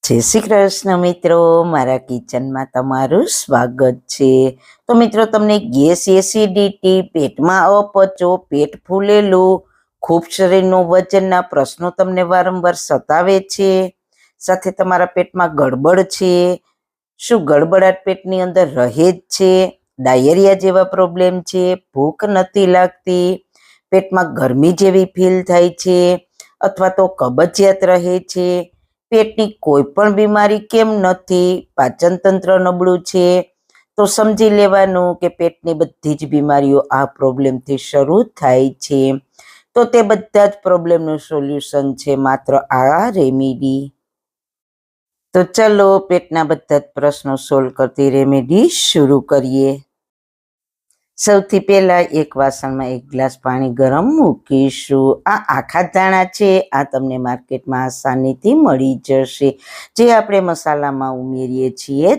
જય શ્રી કૃષ્ણ મિત્રો, મારા કિચનમાં તમારું સ્વાગત છે. તો મિત્રો, તમને ગેસ, એસિડિટી, પેટમાં અપચો, પેટ ફૂલેલું, ખૂબ શરીરનું વજનના પ્રશ્નો તમને વારંવાર સતાવે છે, સાથે તમારા પેટમાં ગડબડ છે, શું ગડબડાટ પેટની અંદર રહે જ છે, ડાયરિયા જેવા પ્રોબ્લેમ છે, ભૂખ નથી લાગતી, પેટમાં ગરમી જેવી ફીલ થાય છે, અથવા તો કબજિયાત રહે છે, પેટની કોઈ પણ બીમારી કેમ નથી, પાચન તંત્ર નબળું છે, તો સમજી લેવાનું કે પેટની બધી જ બીમારીઓ આ પ્રોબ્લેમથી શરૂ થાય છે. તો તે બધા જ પ્રોબ્લેમનું સોલ્યુશન છે માત્ર આ રેમેડી. તો ચલો પેટના બધા જ પ્રશ્નો સોલ્વ કરતી રેમેડી શરૂ કરીએ. સૌથી પહેલા એક વાસણમાં 1 ગ્લાસ પાણી ગરમ મૂકીશું. આ આખા ધાણા છે, આ તમને માર્કેટમાં આસાનીથી મળી જશે. જે આપણે મસાલામાં ઉમેરીએ છીએ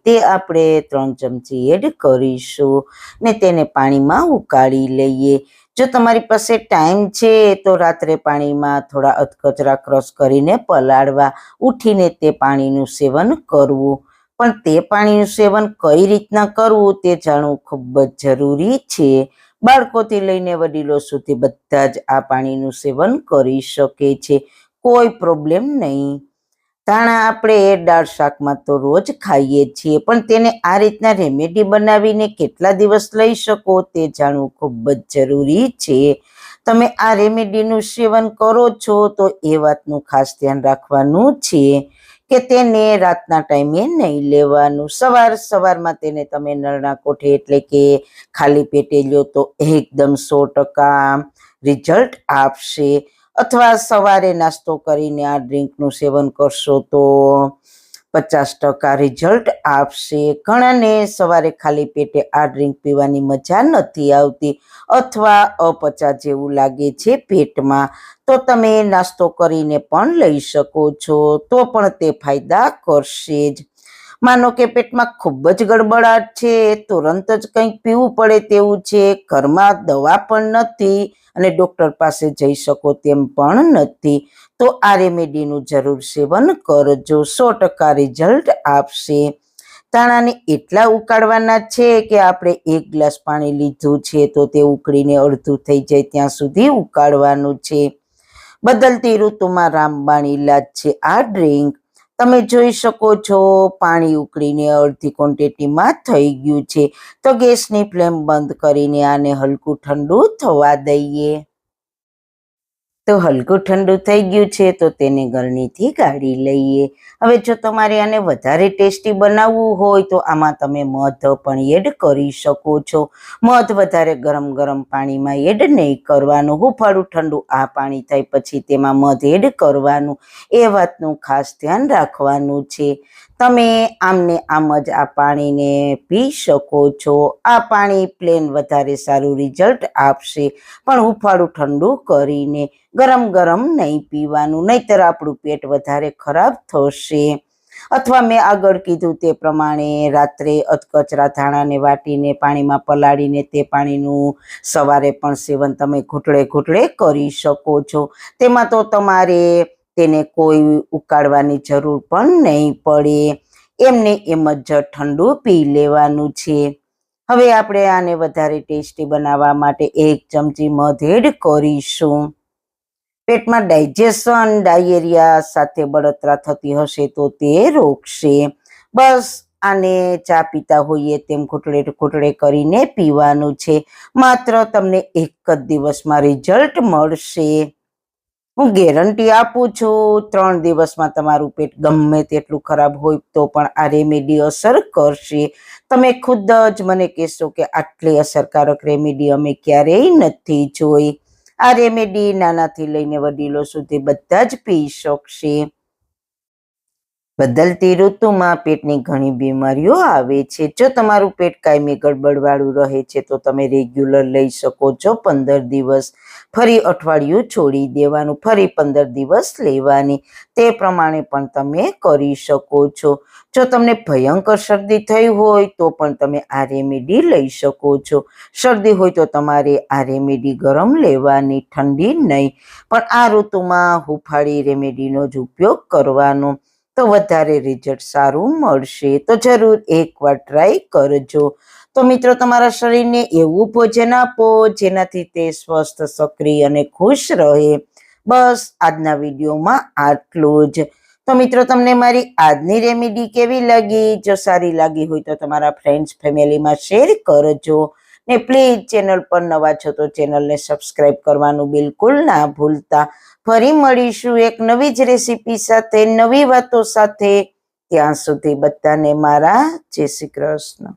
તે આપણે 3 ચમચી એડ કરીશું ને તેને પાણીમાં ઉકાળી લઈએ. જો તમારી પાસે ટાઈમ છે તો રાત્રે પાણીમાં થોડા અધકચરા ક્રશ કરીને પલાળવા, ઉઠીને તે પાણીનું સેવન કરવું. પણ તે પાણીનું સેવન કઈ રીતના કરવું તે જાણવું ખૂબ જ જરૂરી છે. બાળકોથી લઈને વડીલો સુધી બધા જ આ પાણીનું સેવન કરી શકે છે, કોઈ પ્રોબ્લેમ નહીં. ધાણા આપણે દાળ શાકમાં તો રોજ ખાઈએ છીએ, પણ તેને આ રીતના રેમેડી બનાવીને કેટલા દિવસ લઈ શકો તે જાણવું ખૂબ જ જરૂરી છે. તમે આ રેમેડીનું સેવન કરો છો તો એ વાતનું ખાસ ધ્યાન રાખવાનું છે કે તેને રાતના ટાઈમે નહીં લેવાનું. સવારમાં તેને તમે નળના કોઠે એટલે કે ખાલી પેટે લ્યો તો એકદમ 100% રિઝલ્ટ આપશે. અથવા સવારે નાસ્તો કરીને આ ડ્રિંકનું સેવન કરશો તો 50% રિઝલ્ટ આપશે. ઘણાને સવારે ખાલી પેટે આ ડ્રિંક પીવાની મજા નથી આવતી અથવા અપચા જેવું લાગે છે પેટમાં, તો તમે નાસ્તો કરીને પણ લઈ શકો છો, તો પણ તે ફાયદા કરશે જ. માનો કે પેટમાં ખૂબ જ ગડબડાટ છે, તુરંત જ કંઈક પીવું પડે તેવું છે, ઘરમાં દવા પણ નથી અને ડૉક્ટર પાસે જઈ શકો તેમ પણ નથી, તો આ રેમેડીનું જરૂર સેવન કરજો, 100% રિઝલ્ટ આપશે. ધાણાને એટલા ઉકાળવાના છે કે આપણે 1 ગ્લાસ પાણી લીધું છે તો તે ઉકળીને અડધું થઈ જાય ત્યાં સુધી ઉકાળવાનું છે. બદલતી ઋતુમાં રામબાણ ઈલાજ છે આ ડ્રિંક. તમે જોઈ શકો છો પાણી ઉકળીને અડધી ક્વોન્ટિટીમાં થઈ ગયું છે, તો ગેસની ફ્લેમ બંધ કરીને આને હલકું ઠંડુ થવા દઈએ. તો હલકું ઠંડુ થઈ ગયું છે તો તેને ગળણીથી ગાળી લઈએ. હવે જો તમારે આને વધારે ટેસ્ટી બનાવવું હોય તો આમાં તમે મધ પણ એડ કરી શકો છો. મધ વધારે ગરમ પાણીમાં એડ નહીં કરવાનું, હુંફાળું ઠંડુ આ પાણી થાય પછી તેમાં મધ એડ કરવાનું, એ વાતનું ખાસ ધ્યાન રાખવાનું છે. તમે આમને આમ જ આ પાણીને પી શકો છો. આ પાણી પ્લેન વધારે સારું રિઝલ્ટ આપશે, પણ હુંફાળું ઠંડુ કરીને. ગરમ નહીં પીવાનું, નહીતર આપણું પેટ વધારે ખરાબ થશે. અથવા મેં આગળ કીધું તે પ્રમાણે રાત્રે અધકચરા ધાણાને વાટીને પાણીમાં પલાળીને તે પાણીનું સવારે પણ સેવન તમે ઘૂંટડે કરી શકો છો. તેમાં તો તમારે તેને કોઈ ઉકાળવાની જરૂર પણ નહીં પડે, એમને એમ જ ઠંડુ પી લેવાનું છે. હવે આપણે આને વધારે ટેસ્ટી બનાવવા માટે 1 ચમચી મધ એડ કરીશું. પેટમાં ડાયજેશન, ડાયરિયા સાથે બળતરા થતી હશે તો તે રોકશે. બસ આને ચા પીતા હોઈએ તેમ ઘૂંટડે કરીને પીવાનું છે. માત્ર તમને 1 જ દિવસમાં રિઝલ્ટ મળશે. હું ગેરંટી આપું છું, 3 દિવસમાં તમારું પેટ ગમે તેટલું ખરાબ હોય તો પણ આ રેમેડી અસર કરશે. તમે ખુદ જ મને કહેશો કે આટલી અસરકારક રેમેડી અમે ક્યારેય નથી જોઈ. આ રેમેડી નાનાથી લઈને વડીલો સુધી બધા જ પી શકશે. બદલતી ઋતુમાં પેટની ઘણી બીમારીઓ આવે છે. જો તમારું પેટ કાયમી ગડબડવાળું રહે છે તો તમે રેગ્યુલર લઈ શકો છો 15 દિવસ, ફરી અઠવાડિયું છોડી દેવાનું, ફરી 15 દિવસ લેવાની, તે પ્રમાણે પણ તમે કરી શકો છો. જો તમને ભયંકર શરદી થઈ હોય તો પણ તમે આ રેમેડી લઈ શકો છો. શરદી હોય તો તમારે આ રેમેડી ગરમ લેવાની, ઠંડી નહીં, પણ આ ઋતુમાં હુંફાળી રેમેડીનો જ ઉપયોગ કરવાનો. તો વધારે રિઝલ્ટ સારું મળશે. તો જરૂર એકવાર ટ્રાય કરજો. તો મિત્રો તમારા શરીરને એવું ભોજન આપો જેનાથી તે સ્વસ્થ, સક્રિય અને ખુશ રહે. બસ આજના વિડીયોમાં આટલું જ. તો મિત્રો તમને મારી આજની રેમેડી કેવી લાગી? જો સારી લાગી હોય તો તમારા ફ્રેન્ડ્સ ફેમિલીમાં શેર કરજો ને પ્લીઝ ચેનલ પર નવા છો તો ચેનલને સબસ્ક્રાઇબ કરવાનું બિલકુલ ના ભૂલતા. ફરી મળીશું એક નવી જ રેસીપી સાથે, નવી વાતો સાથે. ત્યાં સુધી બધાને મારા જય શ્રી કૃષ્ણ.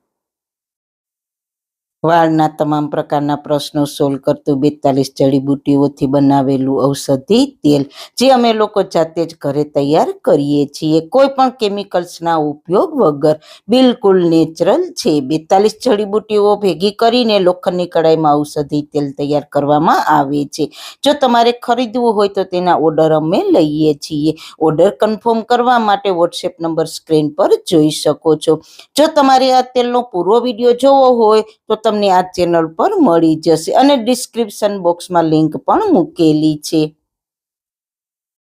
વાળના તમામ પ્રકારના પ્રશ્નો સોલ્વ કરતું 42 જડીબુટ્ટીઓથી બનાવેલું ઔષધિ તેલ જે અમે લોકો જાતે જ ઘરે તૈયાર કરીએ છીએ, કોઈ પણ કેમિકલ્સના ઉપયોગ વગર, બિલકુલ નેચરલ છે. 42 જડીબુટ્ટીઓ ભેગી કરીને લોખંડની કડાઈમાં ઔષધિ તેલ તૈયાર કરવામાં આવે છે. જો તમારે ખરીદવું હોય તો તેના ઓર્ડર અમે લઈએ છીએ. ઓર્ડર કન્ફર્મ કરવા માટે વોટ્સએપ નંબર સ્ક્રીન પર જોઈ શકો છો. જો તમારે આ તેલનો પૂરો વિડીયો જોવો હોય તો તમને આ ચેનલ પર મળી જશે અને ડિસ્ક્રિપ્શન બોક્સમાં લિંક પણ મૂકેલી છે.